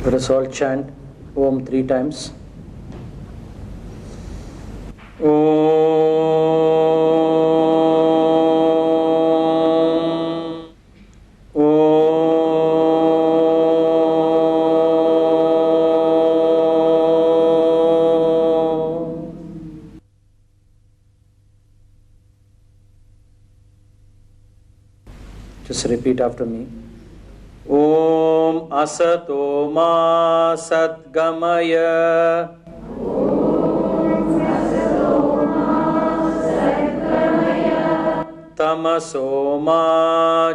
Let us all chant Om 3 times. Om. Om. Just repeat after me. Om Asato Ma Satgamaya. Tamaso Ma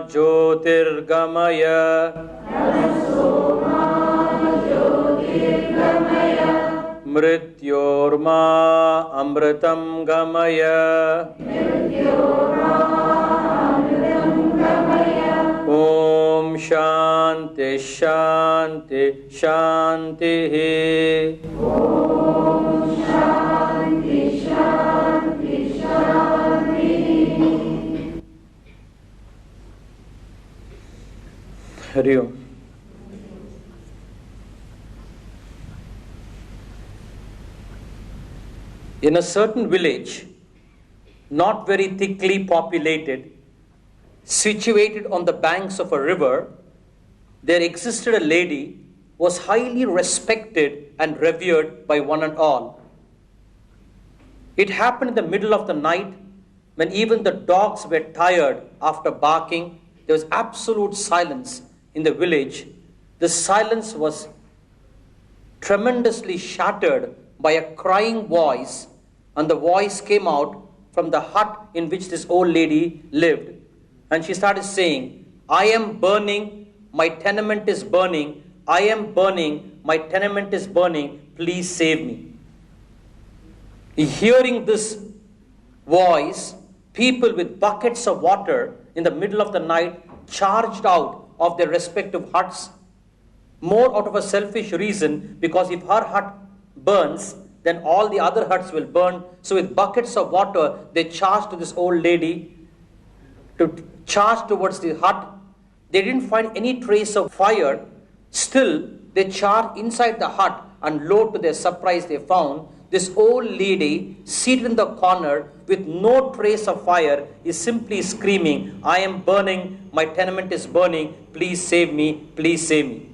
Jyotirgamaya. Mrityorma Amritam Gamaya. Om Shanti Shanti Shanti. Om Shanti Shanti Shanti. Hari Om. In a certain village, not very thickly populated, situated on the banks of a river, there existed a lady who was highly respected and revered by one and all. It happened in the middle of the night when even the dogs were tired after barking. There was absolute silence in the village. The silence was tremendously shattered by a crying voice, and the voice came out from the hut in which this old lady lived. And she started saying, I am burning, my tenement is burning, I am burning, my tenement is burning, please save me. Hearing this voice, people with buckets of water in the middle of the night charged out of their respective huts, more out of a selfish reason, because if her hut burns, then all the other huts will burn. So with buckets of water, they charged to this old lady to charge towards the hut. They didn't find any trace of fire. Still, they charged inside the hut, and lo, to their surprise, they found this old lady seated in the corner with no trace of fire is simply screaming, I am burning, my tenement is burning, please save me, please save me.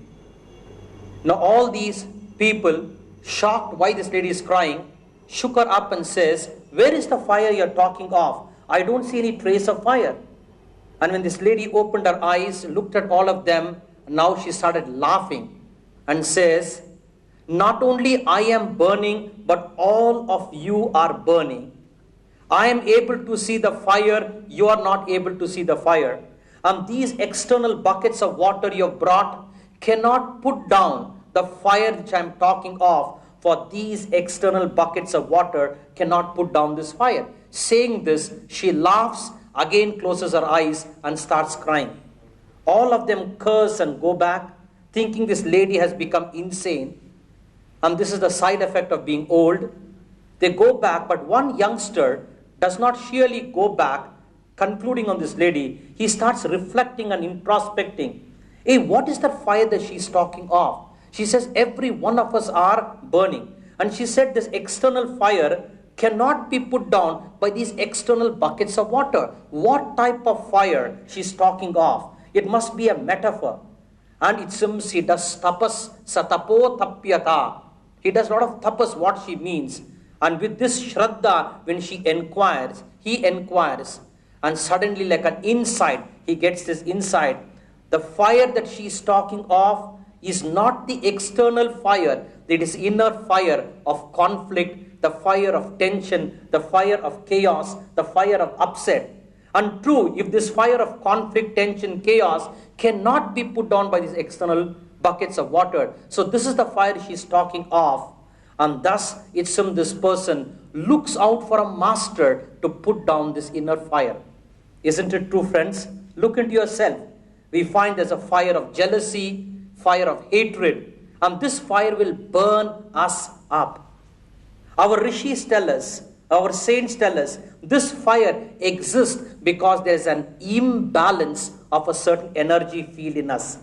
Now all these people, shocked why this lady is crying, shook her up and says, where is the fire you're talking of? I don't see any trace of fire. And when this lady opened her eyes, looked at all of them, now she started laughing and says, not only I am burning, but all of you are burning. I am able to see the fire, you are not able to see the fire. And these external buckets of water you have brought cannot put down the fire which I am talking of, for these external buckets of water cannot put down this fire. Saying this, she laughs, again closes her eyes and starts crying. All of them curse and go back, thinking this lady has become insane. And this is the side effect of being old. They go back, but one youngster does not sheerly go back, concluding on this lady. He starts reflecting and introspecting. Hey, what is that fire that she's talking of? She says, every one of us are burning. And she said this external fire cannot be put down by these external buckets of water. What type of fire she's talking of? It must be a metaphor. And it seems he does tapas, satapo tapyata. He does a lot of tapas, what she means. And with this Shraddha, when she inquires, he inquires. And suddenly, like an insight, he gets this insight. The fire that she is talking of is not the external fire. It is inner fire of conflict, the fire of tension, the fire of chaos, the fire of upset. And true, if this fire of conflict, tension, chaos cannot be put down by these external buckets of water. So this is the fire she is talking of. And thus, it seems this person looks out for a master to put down this inner fire. Isn't it true, friends? Look into yourself. We find there's a fire of jealousy, fire of hatred, and this fire will burn us up. Our rishis tell us, our saints tell us, this fire exists because there's an imbalance of a certain energy field in us.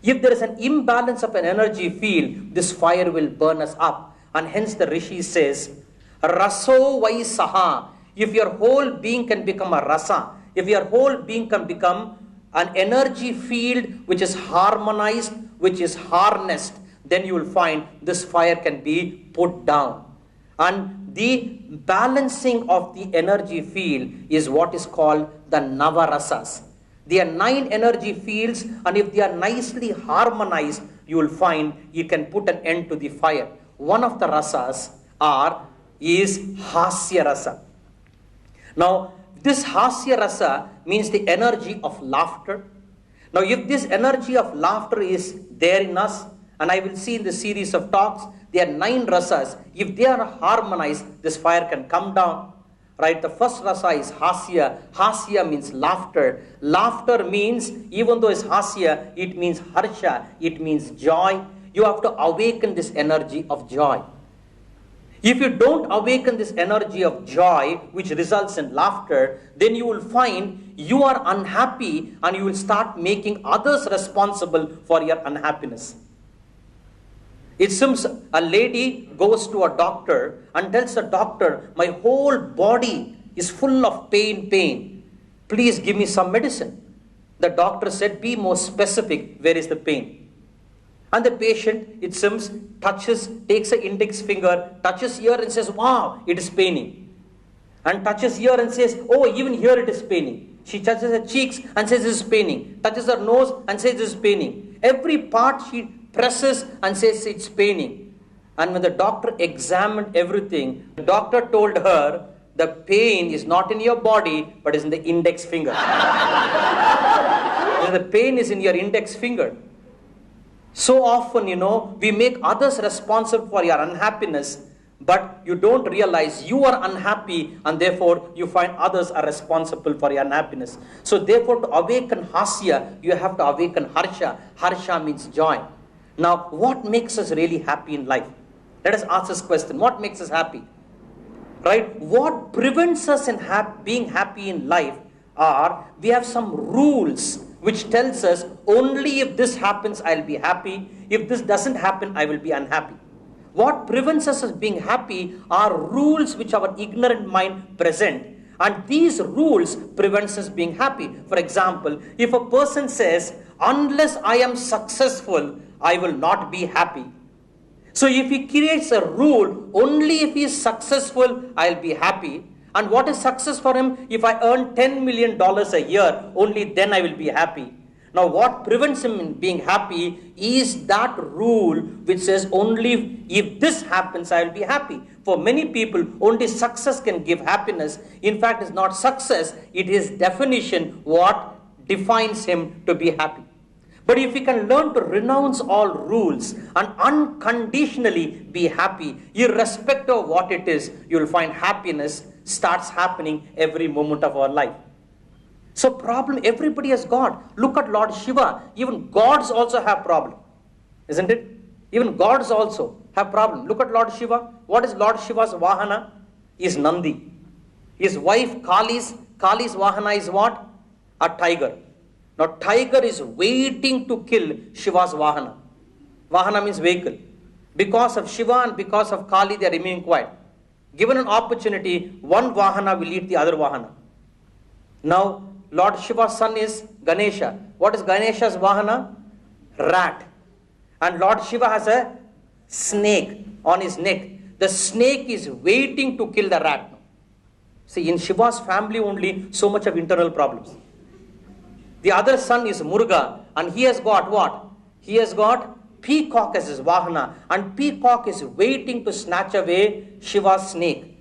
If there is an imbalance of an energy field, this fire will burn us up. And hence the Rishi says, Raso vai saha. If your whole being can become a rasa, if your whole being can become an energy field which is harmonized, which is harnessed, then you will find this fire can be put down. And the balancing of the energy field is what is called the Navarasas. There are 9 energy fields, and if they are nicely harmonized, you will find you can put an end to the fire. One of the rasas is Hasya Rasa. Now, this Hasya Rasa means the energy of laughter. Now, if this energy of laughter is there in us, and I will see in the series of talks, there are 9 rasas. If they are harmonized, this fire can come down. Right? The first rasa is Hasya. Hasya means laughter. Laughter means, even though it's Hasya, it means Harsha. It means joy. You have to awaken this energy of joy. If you don't awaken this energy of joy, which results in laughter, then you will find you are unhappy and you will start making others responsible for your unhappiness. It seems a lady goes to a doctor and tells the doctor, my whole body is full of pain. Please give me some medicine. The doctor said, be more specific, where is the pain? And the patient, it seems, takes an index finger, touches here and says, wow, it is paining. And touches here and says, oh, even here it is paining. She touches her cheeks and says, this is paining. Touches her nose and says, this is paining. Every part she presses and says, it's paining. And when the doctor examined everything, the doctor told her, the pain is not in your body, but is in the index finger. The pain is in your index finger. So often, we make others responsible for your unhappiness, but you don't realize you are unhappy, and therefore you find others are responsible for your unhappiness. So therefore, to awaken Hasya, you have to awaken Harsha. Harsha means joy. Now, what makes us really happy in life? Let us ask this question. What makes us happy? Right? What prevents us in being happy in life are, we have some rules which tells us only if this happens, I'll be happy. If this doesn't happen, I will be unhappy. What prevents us as being happy are rules which our ignorant mind present. And these rules prevents us being happy. For example, if a person says, unless I am successful, I will not be happy. So if he creates a rule, only if he is successful, I'll be happy. And what is success for him? If I earn $10 million a year, only then I will be happy. Now what prevents him in being happy is that rule which says only if this happens, I will be happy. For many people, only success can give happiness. In fact, it's not success, it is definition what defines him to be happy. But if we can learn to renounce all rules and unconditionally be happy, irrespective of what it is, you will find happiness starts happening every moment of our life. So problem, everybody has God. Look at Lord Shiva. Even gods also have problem. Isn't it? Even gods also have problem. Look at Lord Shiva. What is Lord Shiva's Vahana? Is Nandi. His wife Kali's Vahana is what? A tiger. Now tiger is waiting to kill Shiva's Vahana. Vahana means vehicle. Because of Shiva and because of Kali, they are remaining quiet. Given an opportunity, one Vahana will eat the other Vahana. Now, Lord Shiva's son is Ganesha. What is Ganesha's Vahana? Rat. And Lord Shiva has a snake on his neck. The snake is waiting to kill the rat. See, in Shiva's family only, so much of internal problems. The other son is Muruga, and he has got what? He has got peacock as his Vahana, and peacock is waiting to snatch away Shiva's snake.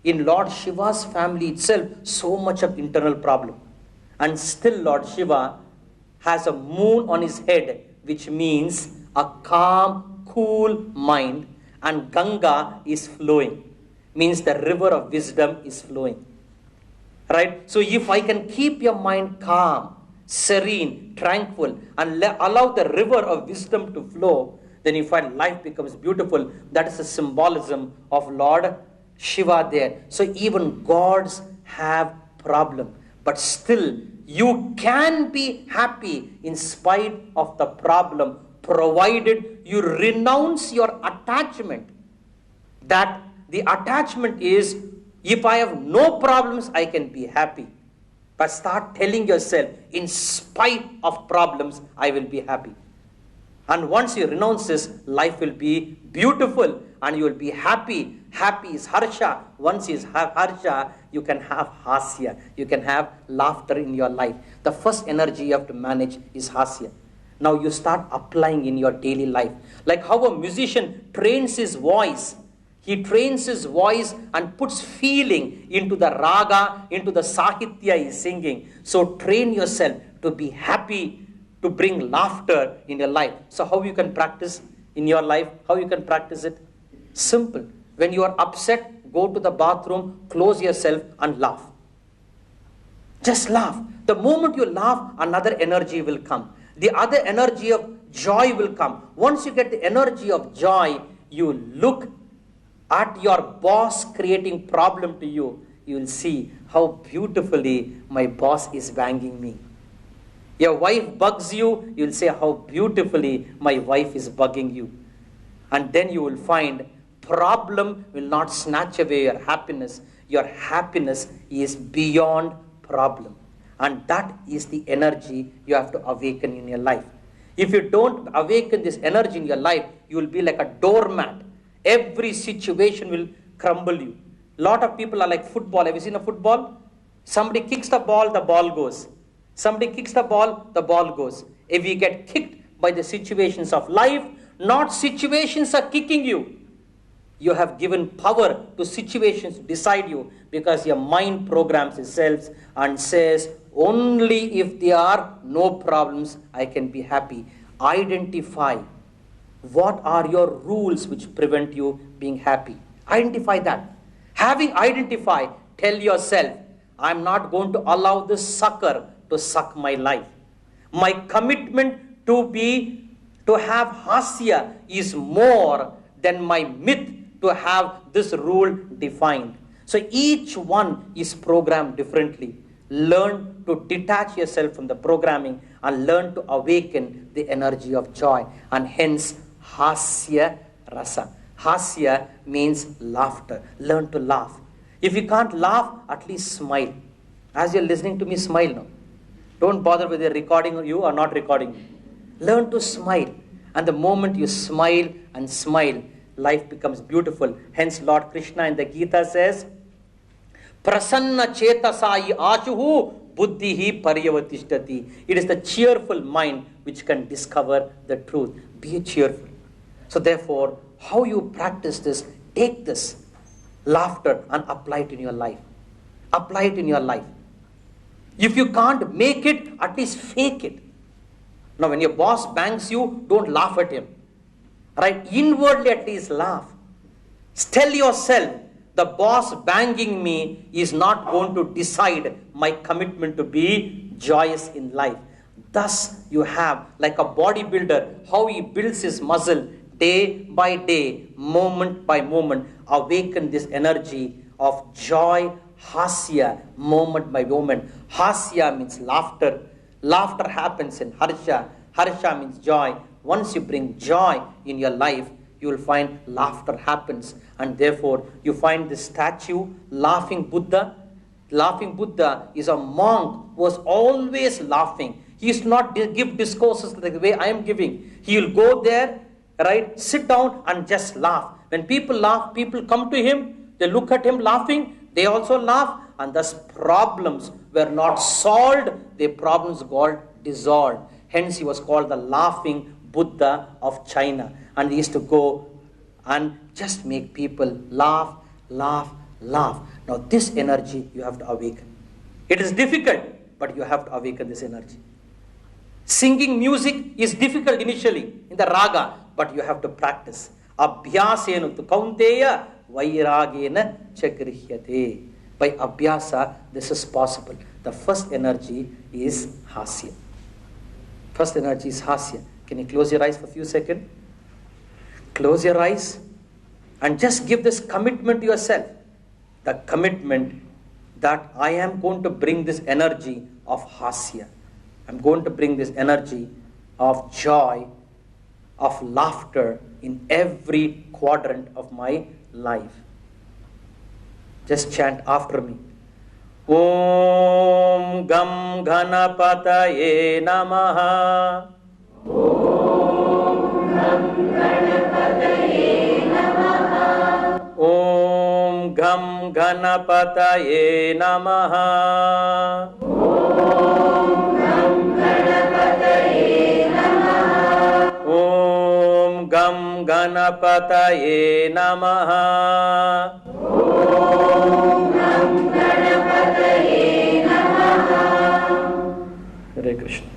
In Lord Shiva's family itself, so much of internal problem. And still Lord Shiva has a moon on his head, which means a calm, cool mind, and Ganga is flowing. Means the river of wisdom is flowing. Right? So if I can keep your mind calm, serene, tranquil, and allow the river of wisdom to flow, then you find life becomes beautiful. That is the symbolism of Lord Shiva there. So even gods have problem. but still you can be happy in spite of the problem, provided you renounce your attachment. That the attachment is, if I have no problems, I can be happy. But start telling yourself, in spite of problems, I will be happy. And once you renounce this, life will be beautiful and you will be happy. Happy is harsha. Once you have harsha, you can have hasya. You can have laughter in your life. The first energy you have to manage is hasya. Now you start applying in your daily life. Like how a musician trains his voice. He trains his voice and puts feeling into the raga, into the sahitya he is singing. So train yourself to be happy, to bring laughter in your life. So how you can practice in your life? How you can practice it? Simple. When you are upset, go to the bathroom, close yourself and laugh. Just laugh. The moment you laugh, another energy will come. The other energy of joy will come. Once you get the energy of joy, you look at your boss creating problem to you. You will see how beautifully my boss is banging me. Your wife bugs you, you will say how beautifully my wife is bugging you. And then you will find problem will not snatch away your happiness. Your happiness is beyond problem. And that is the energy you have to awaken in your life. If you don't awaken this energy in your life, you will be like a doormat. Every situation will crumble you. Lot of people are like football. Have you seen a football? Somebody kicks the ball goes. Somebody kicks the ball goes. If you get kicked by the situations of life, not situations are kicking you. You have given power to situations to decide you, because your mind programs itself and says, only if there are no problems, I can be happy. Identify what are your rules which prevent you being happy. Identify that. Having identified, tell yourself, I'm not going to allow this sucker to suck my life. My commitment to have hasya is more than my myth to have this rule defined. So each one is programmed differently. Learn to detach yourself from the programming and learn to awaken the energy of joy. And hence, hasya rasa. Hasya means laughter. Learn to laugh. If you can't laugh, at least smile. As you're listening to me, smile now. Don't bother whether they're recording you or not recording you. Learn to smile. And the moment you smile and smile, life becomes beautiful. Hence, Lord Krishna in the Gita says, Prasanna chetasai ashuhu buddhihi paryavatishthati. It is the cheerful mind which can discover the truth. Be cheerful. So therefore, how you practice this, take this laughter and apply it in your life. Apply it in your life. If you can't make it, at least fake it. Now when your boss bangs you, don't laugh at him. Right? Inwardly at least laugh. Tell yourself, the boss banging me is not going to decide my commitment to be joyous in life. Thus you have, like a bodybuilder, how he builds his muscle day by day, moment by moment, awaken this energy of joy, hasya, moment by moment. Hasya means laughter. Laughter happens in harsha. Harsha means joy. Once you bring joy in your life, you will find laughter happens. And therefore, you find this statue, Laughing Buddha. Laughing Buddha is a monk who was always laughing. He used to not give discourses the way I am giving. He will go there, right, sit down and just laugh. When people laugh, people come to him, they look at him laughing, they also laugh, and thus problems were not solved, their problems got dissolved. Hence he was called the Laughing Buddha of China. And he used to go and just make people laugh, laugh, laugh. Now this energy you have to awaken. It is difficult, but you have to awaken this energy. Singing music is difficult initially in the raga, but you have to practice. Abhyasena tu kaunteya vairagena chakrihyate. By abhyasa, this is possible. The first energy is hasya. First energy is hasya. Can you close your eyes for a few seconds? Close your eyes and just give this commitment to yourself. The commitment that I am going to bring this energy of hasya. I'm going to bring this energy of joy, of laughter in every quadrant of my life. Just chant after me. Om Gam Ganapataye Namaha. Om Gam Ganapataye Namaha. Om Gam Ganapataye Namaha. Om Gam Ganapataye Namaha. Om Gam Ganapataye Namaha. Om Gam Ganapataye Namaha. Hare Krishna.